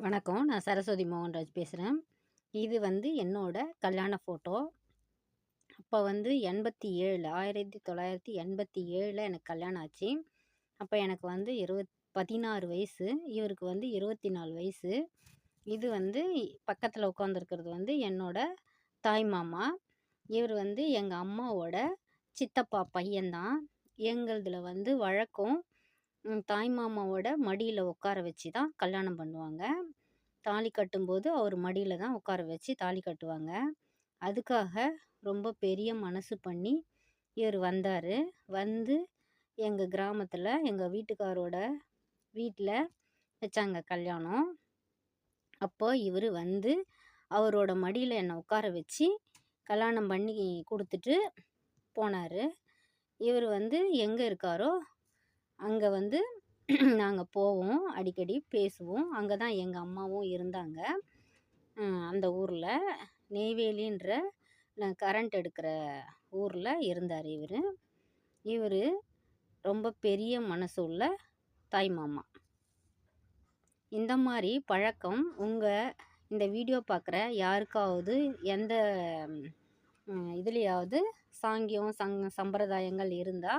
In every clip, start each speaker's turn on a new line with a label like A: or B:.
A: வணக்கம். நான் சரஸ்வதி மோகன்ராஜ் பேசுறேன். இது வந்து என்னோட கல்யாண ஃபோட்டோ. அப்ப வந்து 87 1987ல எனக்கு கல்யாணம் ஆச்சு. அப்ப எனக்கு வந்து 16 வயசு. இவருக்கு வந்து 24 வயசு. இது வந்து பக்கத்துல உட்காந்துருக்கிறது வந்து என்னோட தாய் மாமா. இவர் வந்து எங்க அம்மாவோட சித்தப்பா பையன்தான். எங்களுதுல வந்து வழக்கம் தாய் மாமாவோட மடியில உட்கார வச்சு தான் கல்யாணம் பண்ணுவாங்க. தாலி கட்டும்போது அவர் மடியில தான் உட்கார வச்சு தாலி கட்டுவாங்க. அதுக்காக ரொம்ப பெரிய மனசு பண்ணி இவர் வந்தாரு. வந்து எங்க கிராமத்துல எங்க வீட்டுக்காரோட வீட்ல வச்சாங்க கல்யாணம். அப்போ இவரு வந்து அவரோட மடியில என்ன உட்கார வச்சு கல்யாணம் பண்ணி குடுத்துட்டு போனாரு. இவரு வந்து எங்க இருக்காரோ அங்க வந்து நாங்க போவோம். அடிக்கடி பேசுவோம். அங்க தான் எங்க அம்மாவும் இருந்தாங்க. அந்த ஊர்ல நெய்வேலின்ற கரண்ட் எடுக்கிற ஊர்ல இருந்தாரு இவரு. இவரு ரொம்ப பெரிய மனசு உள்ள தாய்மாமா. இந்த மாரி பழக்கம் இந்த வீடியோ பார்க்குற யாருக்காவது எந்த இதுலயாவது சாங்கியம், சம்பிரதாயங்கள் இருந்தா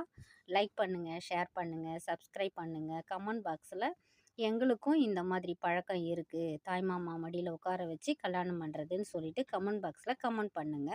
A: லைக் பண்ணுங்க, ஷேர் பண்ணுங்க, சப்ஸ்கிரைப் பண்ணுங்க. கமெண்ட் பாக்ஸ்ல எங்களுக்கும் இந்த மாதிரி பழக்கம் இருக்கு. தாய்மாமா மடியில உட்கார வச்சு கல்யாணம் பண்றதுன்னு சொல்லிட்டு கமெண்ட் பாக்ஸ்ல கமெண்ட் பண்ணுங்க.